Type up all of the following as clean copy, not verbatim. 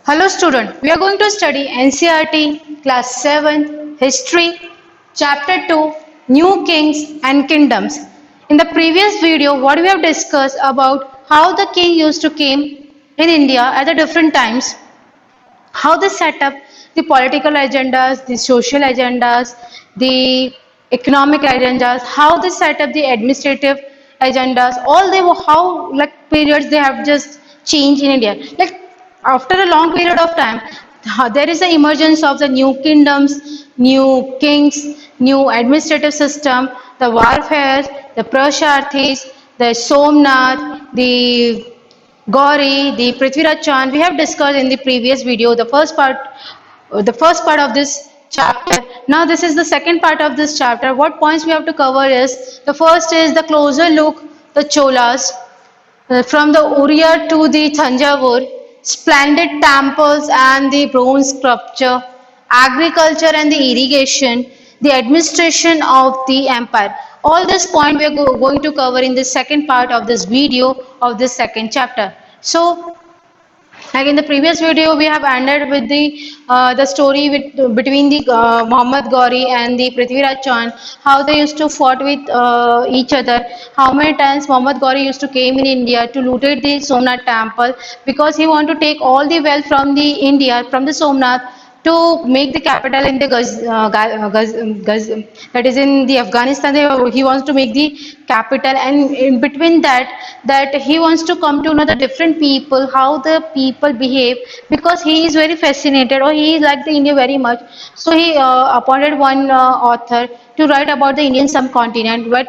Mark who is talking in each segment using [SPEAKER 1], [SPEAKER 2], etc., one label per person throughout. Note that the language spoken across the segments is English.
[SPEAKER 1] Hello student, we are going to study NCERT class 7 history chapter 2 new kings and kingdoms. In the previous video what we have discussed about how the king used to came in India at the different times, how they set up the political agendas, the social agendas, the economic agendas, how they set up the administrative agendas, all they were how like periods they have just changed in India. Like after a long period of time, there is the emergence of the new kingdoms, new kings, new administrative system, the warfare, the Prasharthis, the Somnath, the Gauri, the Prithviraj Chand, we have discussed in the previous video the first part of this chapter. Now this is the second part of this chapter. What points we have to cover is the first is the closer look, the Cholas, from the Oriya to the Thanjavur, splendid temples and the bronze sculpture, agriculture and the irrigation, the administration of the empire. All this point we are going to cover in the second part of this video of this second chapter. So like in the previous video, we have ended with the story between the Muhammad Gauri and the Prithviraj Chauhan, how they used to fought with each other, how many times Muhammad Gauri used to came in India to looted the Somnath temple because he want to take all the wealth from the India, from the Somnath to make the capital in the that is in the Afghanistan. He wants to make the capital, and in between that he wants to come to know the different people, how the people behave, because he is very fascinated or he liked the India very much. So he appointed one author to write about the Indian subcontinent, what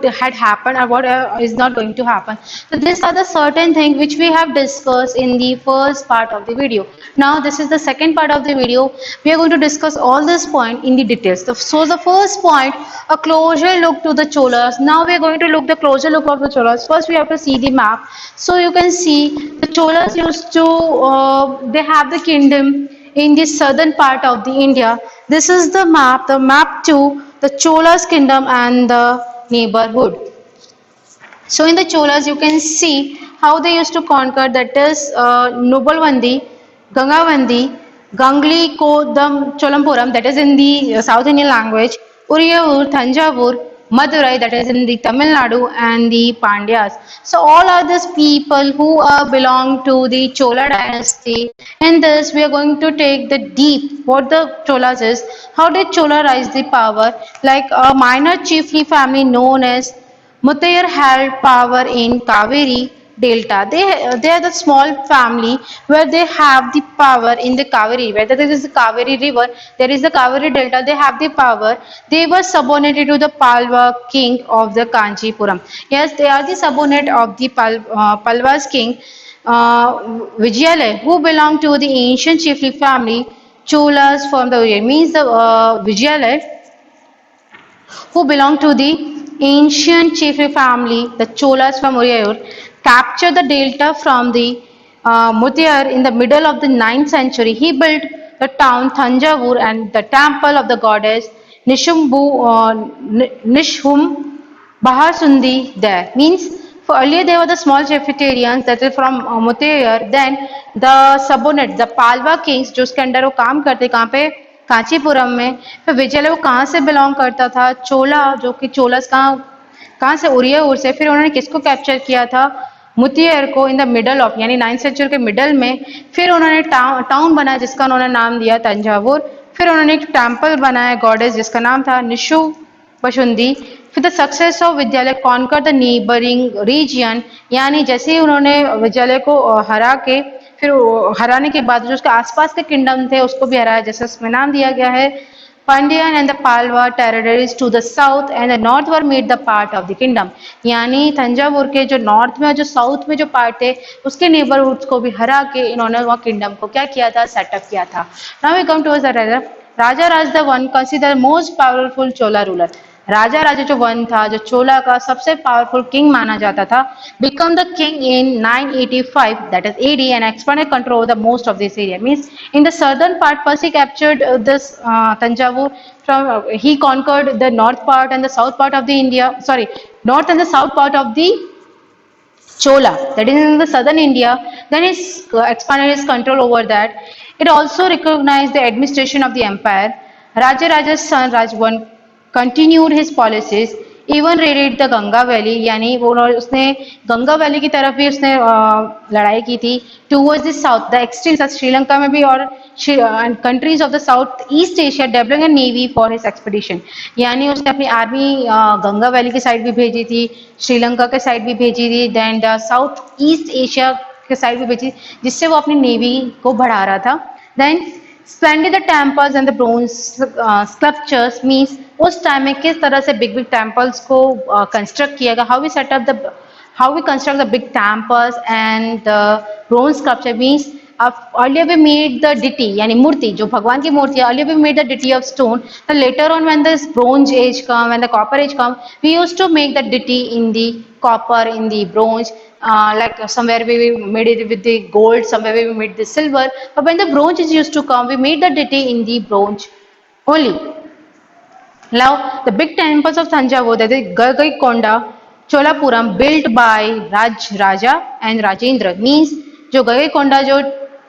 [SPEAKER 1] had happened or what is not going to happen. So these are the certain things which we have discussed in the first part of the video. Now this is the second part of the video. We are going to discuss all this point in the details. So the first point, a closer look to the Cholas. Now we are going to look the closer look of the Cholas. First we have to see the map. So you can see the Cholas used to they have the kingdom in the southern part of the India. This is the map to the Cholas kingdom and the neighborhood. So in the Cholas, you can see how they used to conquer, that is Nobalvandi, Gangavandi, Gangli Kodam Cholampuram, that is in the South Indian language, Uriyur, Thanjavur, Madurai, that is in the Tamil Nadu, and the Pandyas. So all are these people who belong to the Chola dynasty. In this, we are going to take the deep, what the Cholas is, how did Chola rise the power, like a minor chiefly family known as Muttayar held power in Kaveri Delta. They are the small family where they have the power in the Kaveri. Whether there is the Kaveri river, there is the Kaveri Delta, they have the power. They were subordinated to the Palwa king of the Kanchipuram. Yes, they are the subordinate of the Palwa's king, Vijayalaya, who belonged to the ancient chiefly family Cholas from the means the Vijayalaya, who belonged to the ancient chiefly family, the Cholas from Urayur, captured the delta from the Mutiyar in the middle of the 9th century. He built the town Thanjavur and the temple of the goddess Nishum Bahasundi there. Means for earlier they were the small Jefitarians that is from Mutiyar. Then the subordinates, the Palwa kings, जो उसके under वो काम करते कहाँ पे कांचीपुरम में. फिर विजय वो कहाँ से बिलोंग करता था, चोला, जो कि चोलस कहाँ कहाँ से उरियाउर से. फिर उन्होंने किसको कैप्चर किया था, मुतियर को, इन द मिडल ऑफ यानी 9th सेंचुरी के मिडल में. फिर उन्होंने टाउन बनाया जिसका उन्होंने नाम दिया तंजावुर. फिर उन्होंने एक टेम्पल बनाया गॉडेस जिसका नाम था निशु बशुंदी. फिर द सक्सेस ऑफ विद्यालय कॉन्कर द नेबरिंग रीजियन, यानी जैसे ही उन्होंने विद्यालय को हरा के, फिर हराने के बाद जो उसके आसपास के किंगडम थे उसको भी हराया, जैसे उसमें नाम दिया गया है Pandyan and the Palwa territories to the south and the north were made the part of the kingdom. यानी तंजावुर के जो नॉर्थ में जो साउथ में जो पार्ट है उसके नेबरहुड्स को भी हरा के इन्होंने वहाँ किंगडम को क्या किया था, सेटअप किया था. Now we come to the Raja Raj the one considered most powerful Chola ruler. राजा राजा जो वन था, जो चोला का सबसे पावरफुल किंग माना जाता था, become the king in 985, that is AD, and expanded control over the most of this area. Means in the southern part, first he captured this Tanjavur. From he conquered the north part and the south part of the India. Sorry, north and the south part of the Chola, that is in the southern India, then he expanded his control over that. It also recognized the administration of the empire. Raja Raja's son Rajwan continued his policies, even raided the Ganga Valley, यानी वो उसने Ganga valley की तरफ भी उसने लड़ाई की थी towards the south, the extreme south, Sri Lanka में भी और and countries of the south east Asia developing a navy for his expedition. यानी उसने अपनी आर्मी गंगा वैली की साइड भी भेजी थी, श्रीलंका के साइड भी भेजी थी, देन साउथ ईस्ट एशिया के साइड भी भेजी, जिससे वो अपनी नेवी को बढ़ा रहा था. Then splendid the temples and the bronze sculptures means उस टाइम में किस तरह से बिग बिग टेम्पल्स को कंस्ट्रक्ट किया गया, how we set up the how we construct the big temples and the bronze sculpture means earlier we made the deity yani murti jo bhagwan ki murti earlier we made the deity of stone, but later on when this bronze age come and the copper age come, we used to make the deity in the copper, in the bronze, like somewhere we made it with the gold, somewhere we made the silver, but when the bronze is used to come we made the deity in the bronze only. Now, the big temples of Thanjavur, that is Gargaikonda, Cholapuram, built by Raj Raja and Rajendra, means जो गगईकोंडा जो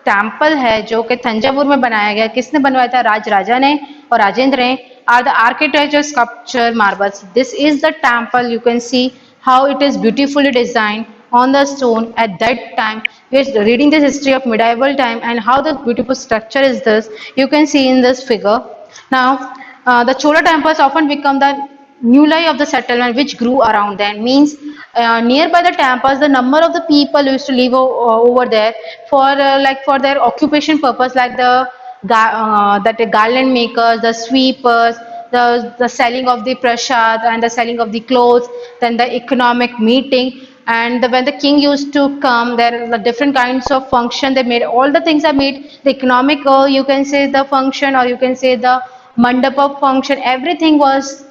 [SPEAKER 1] temple है जो कि तंजावुर में बनाया गया, किसने बनवाया था? राज राजा ने और राजेंद्र ने. Are the architecture sculpture marbles. This is the temple. You can see how it is beautifully designed on the stone at that time. We are reading the history of medieval time and how the beautiful structure is this. You can see in this figure. Now, the Chola temples often become the nuclei of the settlement which grew around them. Means nearby the temples, the number of the people used to live over there for like for their occupation purpose, like that the garland makers, the sweepers, the selling of the prasad and the selling of the clothes, then the economic meeting. And when the king used to come, there are the different kinds of function they made. All the things are made. The economic, you can say the function, or you can say the mandapa function. Everything was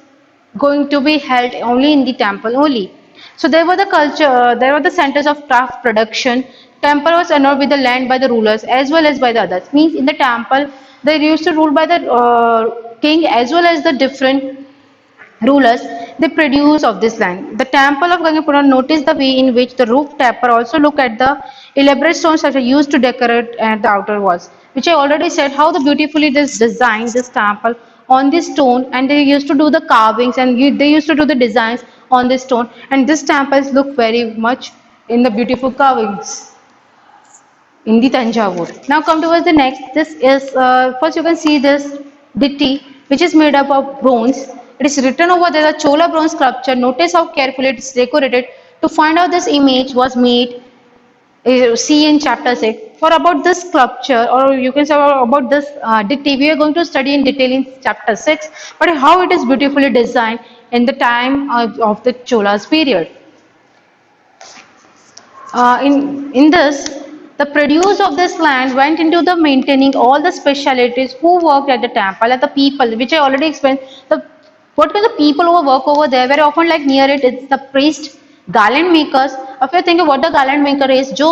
[SPEAKER 1] going to be held only in the temple only. So there were the culture, there were the centers of craft production. Temple was honored with the land by the rulers as well as by the others. Means in the temple, they used to rule by the king as well as the different rulers. They produce of this land. The temple of Gangapura noticed the way in which the roof tapper also look at the elaborate stones that are used to decorate at the outer walls, which I already said how the beautifully this designed this temple on this stone, and they used to do the carvings and they used to do the designs on this stone, and this temples look very much in the beautiful carvings in the Tanjavur. Now come towards the next. This is first you can see this deity which is made up of bronze. It is written over there the Chola bronze sculpture. Notice how carefully it is decorated. To find out this image was made, see in chapter 6. For about this sculpture, or you can say about this deity, we are going to study in detail in chapter 6, but how it is beautifully designed in the time of the Cholas period. In this, the produce of this land went into the maintaining all the specialities who worked at the temple, at the people, which I already explained. What were the people who work over there? Very often, like near it, it's the priest, garland makers. अब फिर think what the garland maker is, जो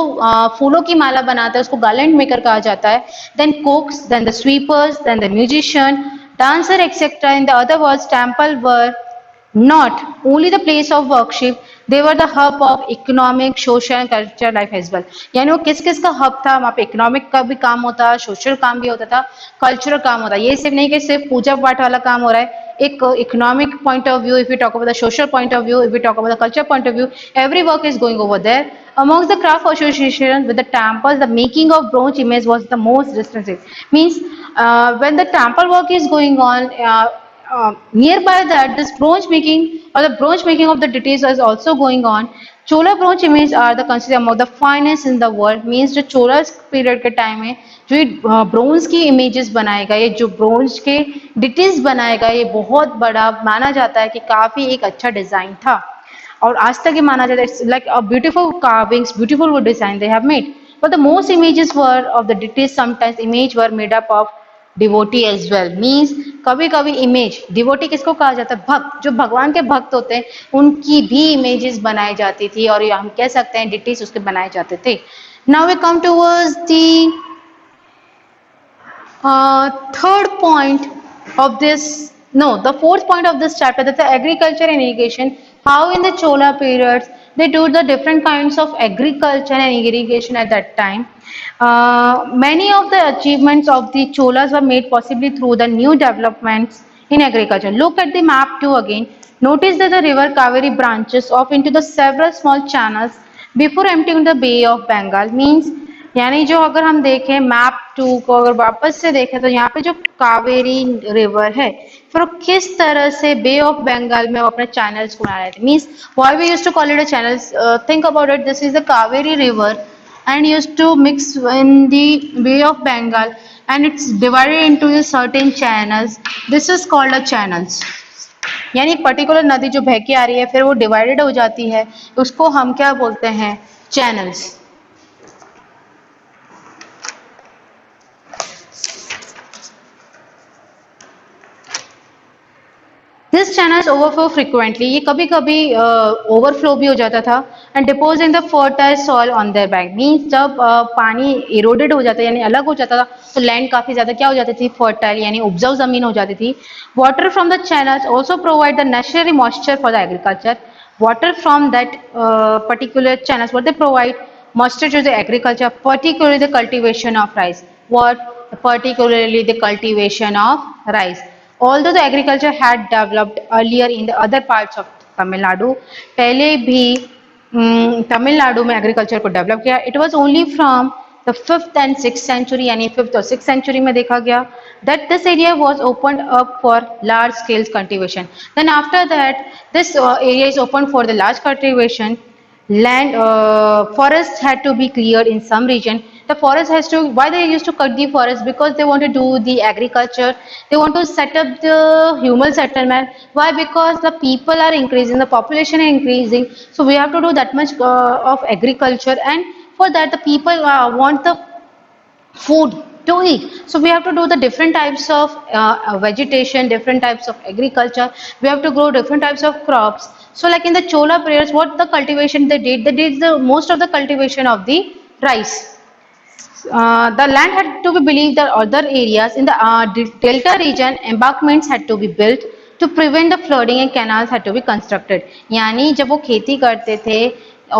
[SPEAKER 1] फूलों की माला बनाता है उसको garland maker कहा जाता है. Then cooks, then the sweepers, then the musician, dancer, etc. In the other words, temple were not only the place of worship, they were the hub of economic, social and cultural life as well. यानी वो किस किस का hub था, वहाँ पे economic का भी काम होता, सोशल काम भी होता था, कल्चरल काम होता. ये सिर्फ नहीं कि सिर्फ पूजा पाठ वाला काम हो रहा है. एक economic point of view, if we talk about the social point of view, if we talk about the culture point of view, every work is going over there. Amongst the craft associations with the temples, the making of bronze image was the most distinctive. Means when the temple work is going on, nearby that this bronze making or the bronze making of the deities is also going on. Chola bronze images are the considered among the finest in the world. Means जो चोला period के time में जो bronze की images बनाए गए, जो bronze के details बनाए गए, ये बहुत बड़ा माना जाता है कि काफी एक अच्छा डिजाइन था और आज तक ये माना जाता है. It's like a beautiful carvings, beautiful design they have made. But the most images were of the deities. Sometimes image were made up of devotee as well. Means कभी कभी इमेज, डिवोटी किसको कहा जाता है? भक्त. जो भगवान के भक्त होते हैं उनकी भी इमेजेस बनाई जाती थी और हम कह सकते हैं डिटीज उसके बनाए जाते थे. Now we come towards the third point of this, no, the fourth point of this chapter, that's the agriculture and irrigation how in the Chola periods they do the different kinds of agriculture and irrigation at that time. Many of the achievements of the Cholas were made possibly through the new developments in agriculture. Look at the map 2 again. Notice that the river Kaveri branches off into the several small channels before emptying the Bay of Bengal. Means यानी जो अगर हम देखें map 2 को अगर वापस से देखें तो यहाँ पे जो कावेरी रिवर है फिर वो किस तरह से बे ऑफ बंगाल में वो अपने चैनल्स को बना रहे थे means why we used to call it a channels think about it this is the Kaveri river and used to mix in the Bay of Bengal and it's divided into the certain channels. This is called a channels. यानी एक particular नदी जो बह के आ रही है फिर वो डिवाइडेड हो जाती है उसको हम क्या बोलते हैं channels. This channels overflow frequently ये कभी कभी ओवरफ्लो भी हो जाता था and depots in the fertile soil on their bank means जब पानी इरोडेड हो जाता है यानी अलग हो जाता था तो लैंड काफी ज्यादा क्या हो जाती थी फर्टाइल यानी उपजाऊ जमीन हो जाती थी. Water from the channels also provide the necessary moisture for the agriculture. Water from that particular channels what they provide moisture to the agriculture particularly the cultivation of rice. What particularly the cultivation of rice. Although the agriculture had developed earlier in the other parts of Tamil Nadu, पहले भी तमिलनाडु में agriculture को develop किया. It was only from the 5th and 6th century यानी 5th और 6th century में देखा गया that this area was opened up for large scale cultivation. Then after that this area is opened for the large cultivation. Land forests had to be cleared in some region. The forest has to, why they used to cut the forest? Because they want to do the agriculture, they want to set up the human settlement. Why? Because the people are increasing, the population is increasing, so we have to do that much of agriculture, and for that the people want the food to eat, so we have to do the different types of vegetation, different types of agriculture, we have to grow different types of crops. So like in the Chola periods what the cultivation they did the most of the cultivation of the rice. The land had to be believed that other areas in the delta region embankments had to be built to prevent the flooding and canals had to be constructed. यानी जब वो खेती करते थे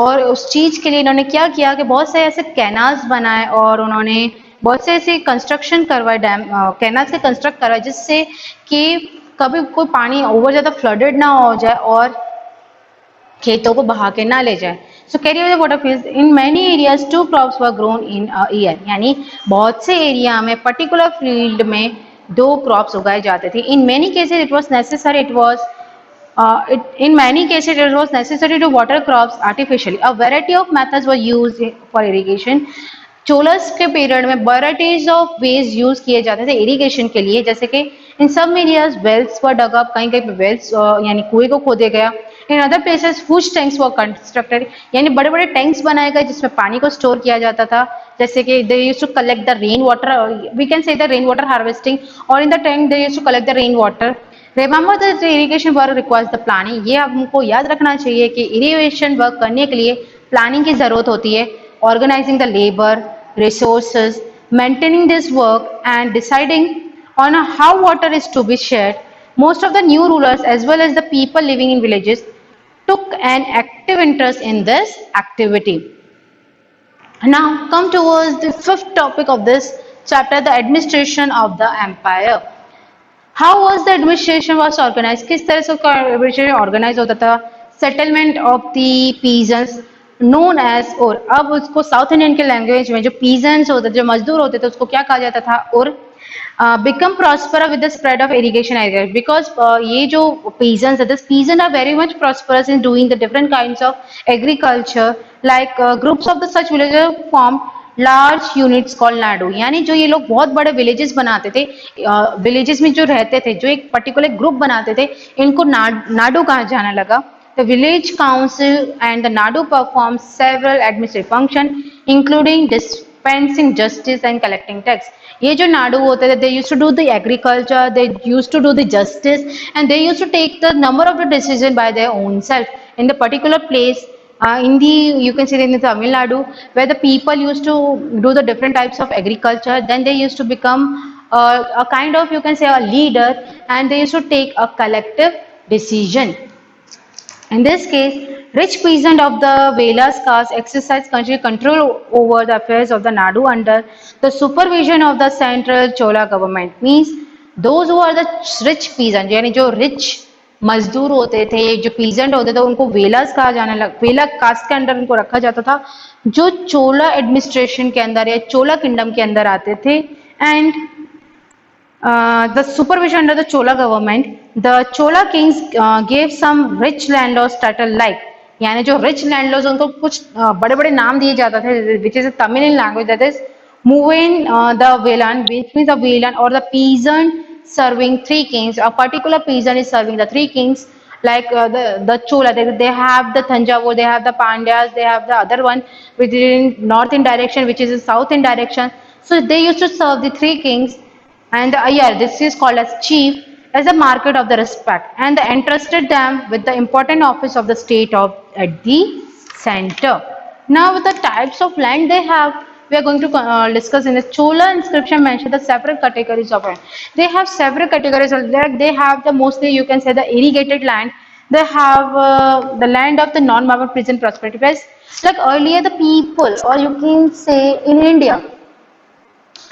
[SPEAKER 1] और उस चीज के लिए इन्होंने क्या किया कि बहुत से ऐसे कैनाल्स बनाए और उन्होंने बहुत से ऐसे कंस्ट्रक्शन करवाए डैम कैनाल से कंस्ट्रक्ट करवाए जिससे कि कभी कोई पानी ओवर ज्यादा फ्लडेड ना हो जाए और खेतों को बहा के ना ले जाए. So carry water fields in many areas 2 crops were grown in a year यानी बहुत से एरिया में पर्टिकुलर फील्ड में 2 क्रॉप्स उगाए जाते थे. In many cases it was necessary it was in many cases it was necessary to water crops artificially. A variety of methods were used for irrigation. चोलस के period में varieties of ways use किए जाते थे irrigation के लिए जैसे कि in some areas wells were dug up कहीं कहीं पे वेल्स यानी कुएं को खोदे गया. In other places whose tanks were constructed यानी बड़े बड़े टैंक्स बनाए गए जिसमें पानी को स्टोर किया जाता था जैसे कि they used to collect the rain water we can say the rain water harvesting और in the tank they used to collect the rain water. Remember that irrigation work requires the planning. ये हमको याद रखना चाहिए कि irrigation work करने के लिए प्लानिंग की जरूरत होती है. Organising the labour resources, maintaining this work and deciding on how water is to be shared. Most of the new rulers as well as the people living in villages took an active interest in this activity. Now come towards the 5th topic of this chapter, the administration of the empire. How was the administration was organized? किस तरह से administration organized होता था? Settlement of the peasants known as और. अब उसको south Indian के language में जो पीजेंट्स होते थे जो मजदूर होते थे उसको क्या कहा जाता था और become prosper with the spread of irrigation agriculture because ये जो पीजेंट्स है this peasant are very much prosperous in doing the different kinds of agriculture like groups of the such villager form large units called Nadu यानी जो ये लोग बहुत बड़े villages बनाते थे विलेजेस में जो रहते थे जो एक पर्टिकुलर ग्रुप बनाते थे इनको नाडू कहा जाने लगा. The village council and the Nadu perform several administrative functions, including dispensing justice and collecting tax. ये जो नाडू होते थे, they used to do the agriculture, they used to do the justice, and they used to take the number of the decision by their own self in the particular place. In the you can see in the Tamil Nadu where the people used to do the different types of agriculture. Then they used to become a kind of you can say a leader, and they used to take a collective decision. In this case, rich peasant of the Velas caste exercised continued control over the affairs of the Nadu under the supervision of the central Chola government. Means those who are the rich peasant, यानी जो rich मजदूर होते थे, जो peasant होते थे, उनको वेलास कहा जाने लग, वेला कास्ट के अंदर उनको रखा जाता था, जो चोला एडमिनिस्ट्रेशन के अंदर या चोला किंगडम के अंदर आते थे. And the supervision under the Chola government, the Chola kings gave some rich landlords title like, यानी जो rich landlords उनको कुछ बड़े बड़े नाम दिए जाते थे, which is a Tamil language, that is Muvain the Velan, which means the Velan or the peasant serving three kings. A particular peasant is serving the three kings, like the Chola. They have the Thanjavur, they have the Pandyas, they have the other one which is in north in direction, which is in south in direction. So they used to serve the three kings, and the Ayar, this is called as chief, as a market of the respect, and they entrusted them with the important office of the state of at the center. Now with the types of land they have, we are going to discuss in the Chola inscription mention the several categories of land. They have several categories of land. They have the mostly you can say the irrigated land. They have the land of the non-marble peasant prosperity. Whereas like earlier the people, or you can say in India,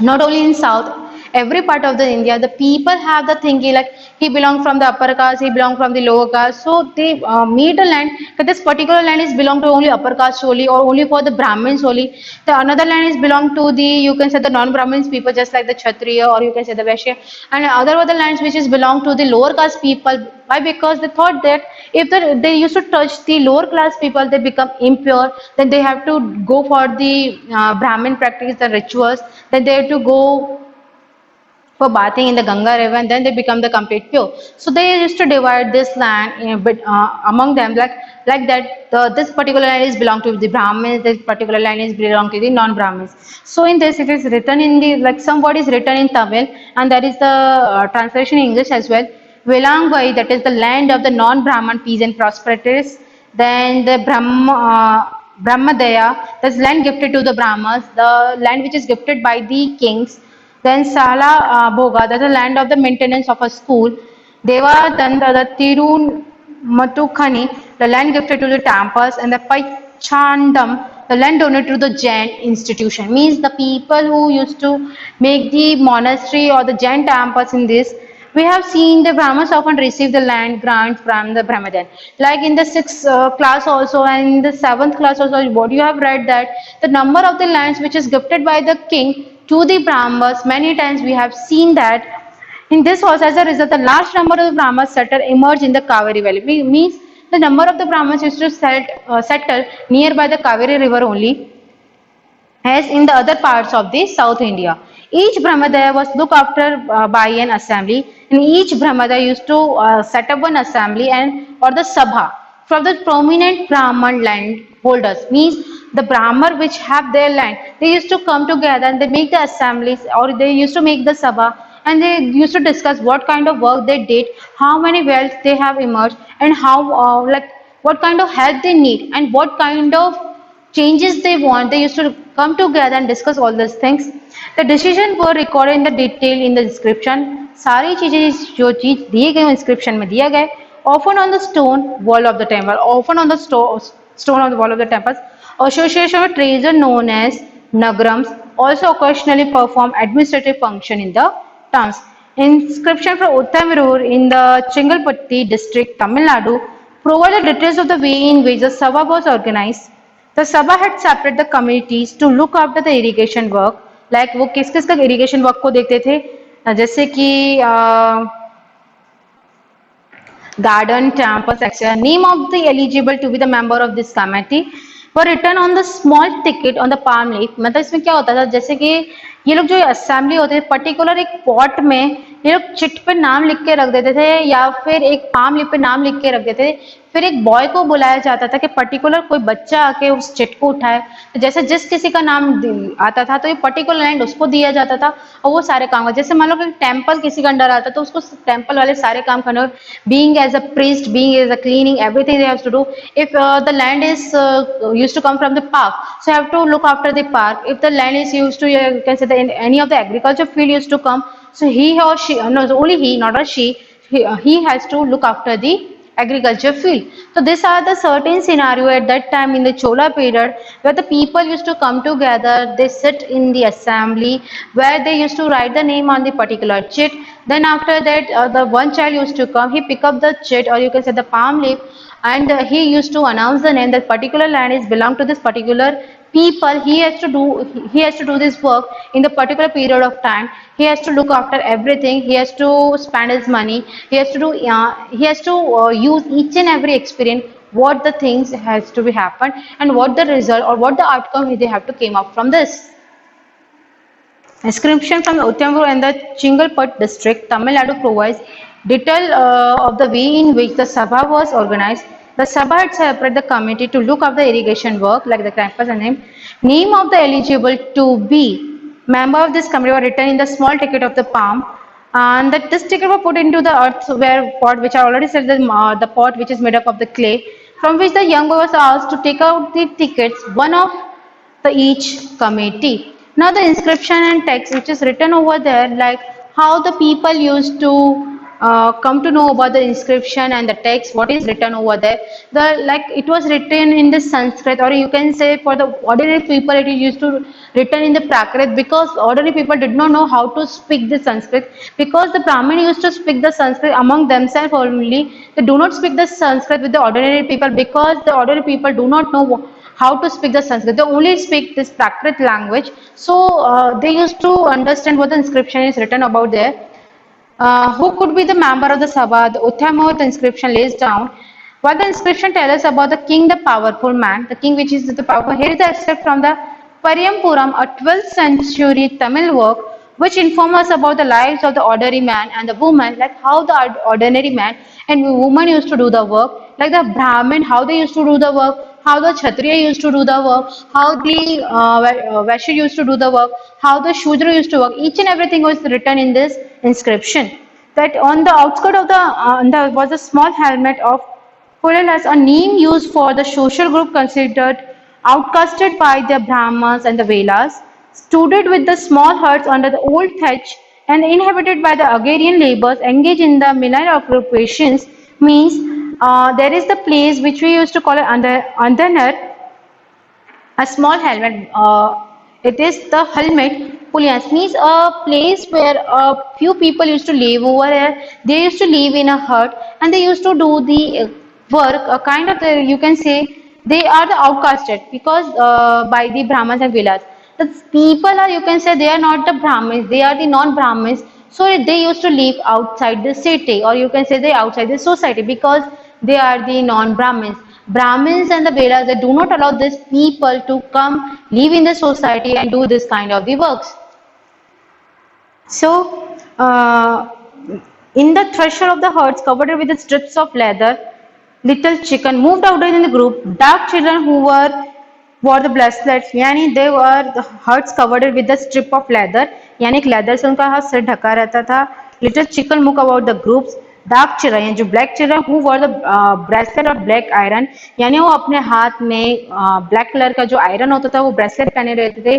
[SPEAKER 1] not only in south, every part of the India, the people have the thinking like he belong from the upper caste, he belong from the lower caste, so they made a land that this particular land is belong to only upper caste only, or only for the Brahmins only. The another land is belong to the, you can say, the non-Brahmins people, just like the Kshatriya, or you can say the Vaishya, and other lands which is belong to the lower caste people. Why? Because they thought that if they used to touch the lower class people, they become impure. Then they have to go for the Brahmin practice, the rituals. Then they have to go for bathing in the Ganga river, and then they become the complete pure. So they used to divide this land in a bit, among them, like that. This particular land is belong to the Brahmins. This particular land is belong to the non-Brahmins. So in this, it is written in the, like some word is written in Tamil, and that is the translation in English as well. Velangvai, that is the land of the non-Brahman peasant prosperities. Then the Brahmadaya, that's land gifted to the Brahmas, the land which is gifted by the kings. Then Sala Bhoga, that's the land of the maintenance of a school. Deva Danda, the Tirun Matukhani, the land gifted to the temples, and the Paichandam, the land donated to the Jain institution. Means the people who used to make the monastery or the Jain temples in this, we have seen the Brahmins often receive the land grants from the Brahmadan. Like in the sixth class also and in the seventh class also, what you have read that the number of the lands which is gifted by the king to the Brahmas, many times we have seen that in this also, as a result, the large number of the Brahmas settled emerged in the Kaveri Valley. Means the number of the Brahmins used to settle nearby the Kaveri River only, as in the other parts of the South India. Each Brahmadaya was looked after by an assembly, and each Brahmadaya used to set up one assembly and or the Sabha from the prominent Brahman land holders. Means the Brahman which have their land, they used to come together and they make the assemblies, or they used to make the Sabha, and they used to discuss what kind of work they did, how many wells they have emerged, and how like what kind of help they need, and what kind of changes they want. They used to come together and discuss all these things. The decision were recorded in the detail in the description. सारी चीजें जो चीज दिए गए inscription में दिया गया, often on the stone wall of the temple, often on the stone of the wall of the temples. Association with treasure known as nagrams also occasionally perform administrative function in the towns. Inscription from Uttamurur in the Chengalpatti district, Tamil Nadu, provide the details of the way in which the Sabha was organized. The Sabha had separate the committees to look after the irrigation work. Like वो किस किस का irrigation work को देखते थे, जैसे कि garden, temples, etc. Name of the eligible to be the member of this committee were written on the small ticket on the palm leaf. मतलब इसमें क्या होता था, जैसे कि ये लोग जो असेंबली होते थे पर्टिकुलर एक पॉट में ये लोग चिट पे नाम लिख के रख देते थे, या फिर एक पाम लीफ पे नाम लिख के रख देते थे. फिर एक बॉय को बुलाया जाता था कि पर्टिकुलर कोई बच्चा आके उस चिट को उठाए. तो जैसे जिस किसी का नाम आता था तो ये पर्टिकुलर लैंड उसको दिया जाता था और वो सारे काम. जैसे मान लो कि टेम्पल किसी का अंडर आता तो उसको टेम्पल वाले सारे काम करने, being as a priest, being as a cleaning, everything they have to do. If the land is used to come from the park, so you have to look after the park. If the land is used to, you can say that any of the agriculture field used to come, so he or she, no, only he, not a she, he has to look after the agriculture field. So these are the certain scenario at that time in the Chola period where the people used to come together, they sit in the assembly where they used to write the name on the particular chit. Then after that, the one child used to come, he pick up the chit or you can say the palm leaf, and he used to announce the name that particular land is belong to this particular people. He has to do this work in the particular period of time. He has to look after everything. He has to spend his money. He has to use each and every experience what the things has to be happened and what the result or what the outcome they have to came up from this. Inscription from Uttamur and the Chingalput district, Tamil Nadu provides detail of the way in which the Sabha was organized. The Sabha had separated the committee to look after the irrigation work, like the campus and name of the eligible to be member of this committee were written in the small ticket of the palm, and that this ticket were put into the earth where pot, which I already said, the pot which is made up of the clay, from which the young boy was asked to take out the tickets, one of the each committee. Now the inscription and text which is written over there, like how the people used to come to know about the inscription and the text, what is written over there. The like it was written in the Sanskrit, or you can say for the ordinary people it is used to written in the Prakrit, because ordinary people did not know how to speak the Sanskrit, because the Brahmin used to speak the Sanskrit among themselves only. They do not speak the Sanskrit with the ordinary people because the ordinary people do not know how to speak the Sanskrit. They only speak this Prakrit language. So they used to understand what the inscription is written about there. Who could be the member of the Sabha? The Uttamur, the inscription lays down. What the inscription tells us about the king, the powerful man, the king which is the powerful. Here is the extract from the Pariyampuram, a 12th century Tamil work, which informs us about the lives of the ordinary man and the woman, like how the ordinary man and woman used to do the work, like the Brahmin, how they used to do the work, how the Kshatriya used to do the work, how the Vaishya used to do the work, how the Shudra used to work. Each and everything was written in this inscription. That on the outskirt of the was a small helmet of Pulal as a name used for the social group considered outcasted by the Brahmins and the Velas, studded with the small huts under the old thatch and inhabited by the agrarian laborers engaged in the menial occupations, means there is the place which we used to call it under a small helmet. It is the helmet. Pulyans means a place where a few people used to live over there. They used to live in a hut and they used to do the work. A kind of the, you can say they are the outcasted because by the Brahmins and Vilas. The people are, you can say, they are not the Brahmins. They are the non-Brahmins. So they used to live outside the city, or you can say they outside the society, because they are the non-Brahmins. Brahmins and the Vedas, they do not allow these people to come live in the society and do this kind of the works. So, in the threshold of the huts covered with the strips of leather, little chicken moved out in the group. Dark children who wore the bracelets, यानी they were the huts covered with the strip of leather, यानी एक leather से उनका हाथ सिर ढका रहता था. Little chicken moved about the groups. Dark children यानी जो black children who were the bracelet और ब्लैक आयरन, यानी वो अपने हाथ में ब्लैक कलर का जो आयरन होता था वो ब्रेसलेट पहने रहते थे.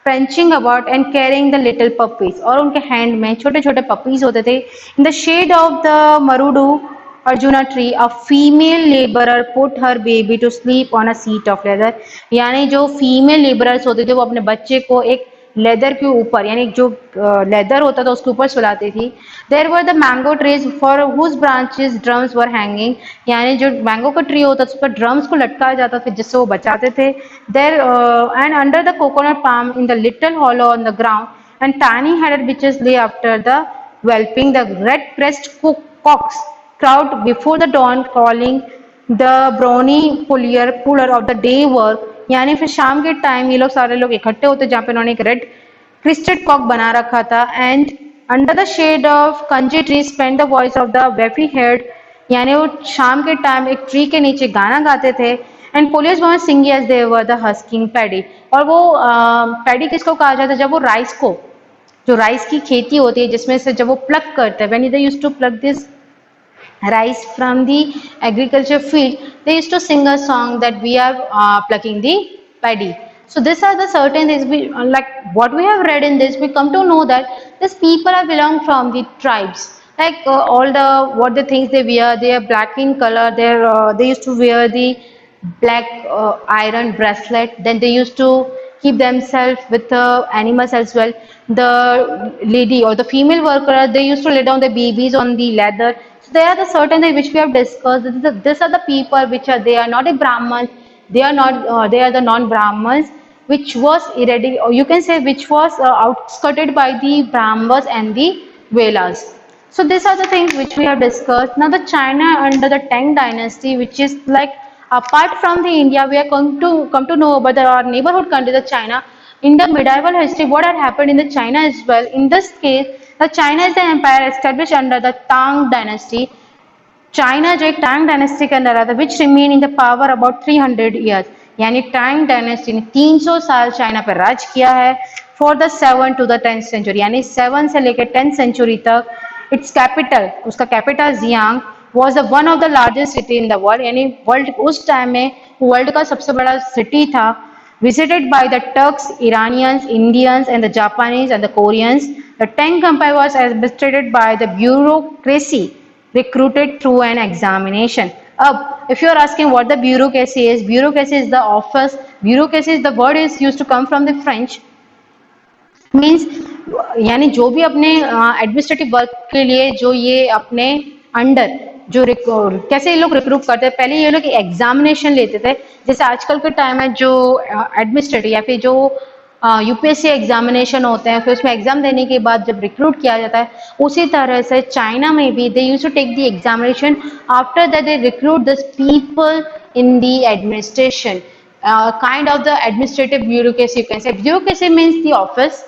[SPEAKER 1] Prancing about and carrying the little puppies, और उनके हैंड में छोटे छोटे पपीज होते थे. In the shade of the Marudu Arjuna tree a female labourer put her baby to sleep on a seat of leather, यानी जो फीमेल लेबरर्स होते थे वो अपने बच्चे को एक लेदर के ऊपर, यानी जो लेदर होता था उसके ऊपर सुलाती थी. There were the mango trees for whose branches drums were hanging, यानी जो मैंगो का ट्री होता था उस पर ड्रम्स को लटकाया जाता था जिससे वो बचाते थे. There and under the coconut palm in the little hollow on the ground and tiny headed bitches lay after the whelping the red pressed cocks crowd before the dawn calling the browny puller of the day work, यानी फिर शाम के time ये लोग सारे लोग इकट्ठे होते जहाँ पे उन्होंने एक रेड क्रिस्टेड कॉक बना रखा था. And under the shade of kanji tree spend the voice of the वेफी हेड, यानी वो शाम के टाइम एक ट्री के नीचे गाना गाते थे. And police won sing as they were the husking paddy, और वो पैडी किसको कहा जाता है, जब वो राइस को, जो राइस की खेती होती है जिसमें से जब वो प्लग करते हैं, when they used to plug this rice from the agriculture field, they used to sing a song that we are plucking the paddy. So these are the certain things we like what we have read in this, we come to know that these people are belong from the tribes. like all the what the things they wear, they are black in color. They used to wear the black iron bracelet. Then they used to keep themselves with the animals as well. The lady or the female worker, they used to lay down the babies on the leather. So there are the certain things which we have discussed. These are the people which are, they are not a Brahmins, they are not they are the non-Brahmins, which was or you can say which was outskirted by the Brahmins and the Velas. So these are the things which we have discussed. Now the China under the Tang dynasty, which is like apart from the India, we are going to come to know about our neighborhood country, the China. In the medieval history, what had happened in the China as well. In this case, the China is the empire established under the Tang dynasty. China जो एक Tang dynasty के अंदर आता है which remain in the power about 300 years, यानी Tang dynasty ने 300 साल China पर राज किया है for the 7 to the 10th century, यानी 7 से लेकर 10th सेंचुरी तक. इट्स कैपिटल, उसका capital Jiang was the one of the largest city in the world, यानी वर्ल्ड उस टाइम में वर्ल्ड का सबसे बड़ा सिटी था. Visited by the Turks, Iranians, Indians, and the Japanese and the Koreans, the Tang Empire was administered by the bureaucracy recruited through an examination. If you are asking what the bureaucracy is the office. Bureaucracy is the word is used to come from the French. Means यानी जो भी अपने administrative work के लिए जो ये अपने under जो कैसे ये लोग रिक्रूट करते हैं, पहले ये लोग एग्जामिनेशन लेते थे. जैसे आजकल के टाइम में जो एडमिनिस्ट्रेटिव या फिर जो यूपीएससी एग्जामिनेशन होते हैं, फिर उसमें एग्जाम देने के बाद जब रिक्रूट किया जाता है, उसी तरह से चाइना में भी they used to take the examination. After that they recruit this people in the administration, kind of the administrative bureaucracy, you can say. Bureaucracy means the office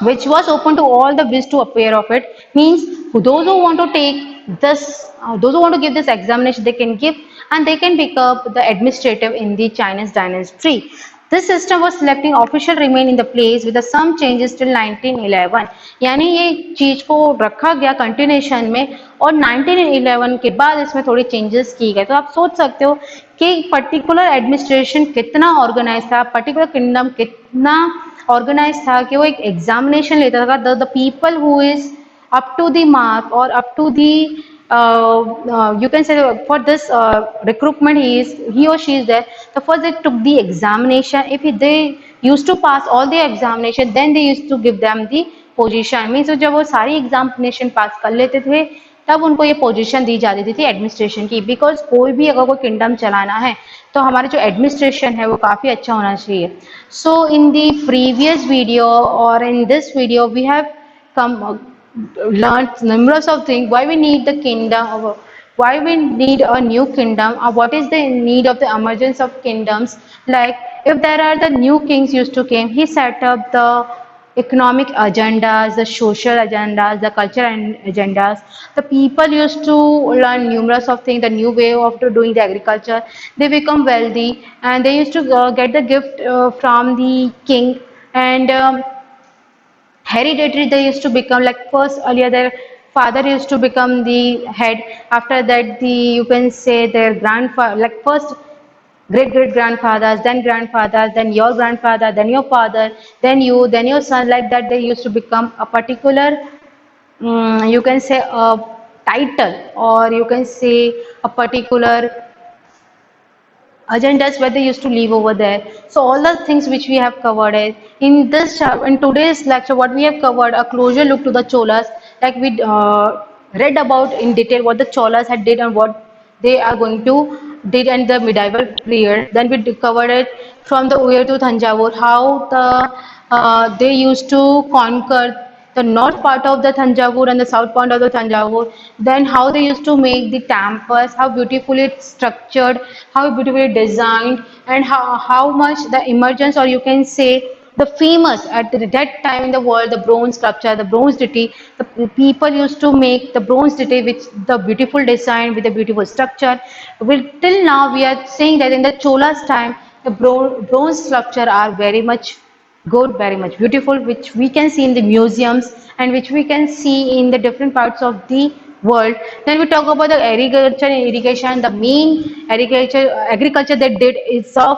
[SPEAKER 1] which was open to all the wish to appear of it. Means those who want to take this, those who want to give this examination, they can give and they can become the administrative in the Chinese dynasty. This system was selecting official remain in the place with some changes till 1911. यानी ये चीज को रखा गया continuation में और 1911 के बाद इसमें थोड़ी चेंजेस की गए. तो आप सोच सकते हो कि पर्टिकुलर एडमिनिस्ट्रेशन कितना ऑर्गेनाइज था, पर्टिकुलर किंगडम कितना ऑर्गेनाइज था कि वो एक एग्जामिनेशन लेता था. The people who is up to the mark or up to the you can say for this recruitment, he or she is there. The first they took the examination. If they used to pass all the examination, then they used to give them the position. Means जब वो सारी examination पास कर लेते थे तब उनको ये position दी जाती थी एडमिनिस्ट्रेशन की. बिकॉज कोई भी अगर कोई किंगडम चलाना है तो हमारा जो एडमिनिस्ट्रेशन है वो काफ़ी अच्छा होना चाहिए. सो इन दी प्रीवियस वीडियो और in this video we have come learned numerous of things. Why we need the kingdom, why we need a new kingdom, or what is the need of the emergence of kingdoms. Like if there are the new kings used to came, he set up the economic agendas, the social agendas, the cultural agendas. The people used to learn numerous of things, the new way of doing the agriculture. They become wealthy and they used to get the gift from the king. And hereditary, they used to become like first earlier their father used to become the head. After that the you can say their grandfather, like first great grandfathers, then grandfathers, then your grandfather, then your father, then you, then your son. Like that they used to become a particular you can say a title, or you can say a particular agendas where they used to live over there. So all the things which we have covered is in this in today's lecture. What we have covered a closer look to the Cholas, like we read about in detail what the Cholas had did and what they are going to did in the medieval period. Then we covered it from the Uyar to Thanjavur, how the they used to conquer the north part of the Thanjavur and the south part of the Thanjavur. Then how they used to make the temples, how beautifully it's structured, how beautifully designed, and how much the emergence, or you can say the famous at that time in the world, the bronze sculpture, the bronze deity. The people used to make the bronze deity with the beautiful design, with the beautiful structure. Till now we are saying that in the Cholas time, the bronze sculpture are very much good, very much beautiful, which we can see in the museums and which we can see in the different parts of the world. Then we talk about the agriculture and irrigation. The main agriculture they did is of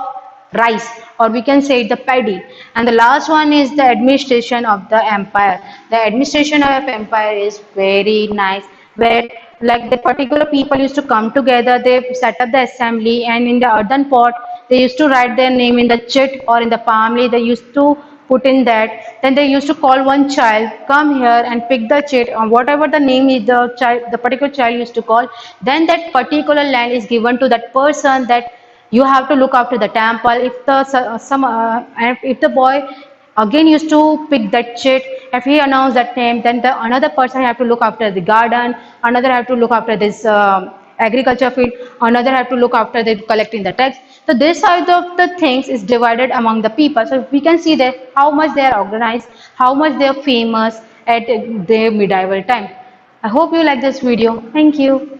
[SPEAKER 1] rice, or we can say the paddy. And the last one is the administration of the empire. The administration of empire is very nice, where like the particular people used to come together, they set up the assembly, and in the earthen pot they used to write their name in the chit or in the palm leaf. They used to put in that. Then they used to call one child, come here and pick the chit, or whatever the name is the child, the particular child used to call. Then that particular land is given to that person, that you have to look after the temple. If the some and if the boy again used to pick that chit, if he announced that name, then the another person have to look after the garden, another have to look after this agriculture field, another have to look after the collecting the tax. So this side of the things is divided among the people. So we can see that how much they are organized, how much they are famous at their medieval time. I hope you like this video. Thank you.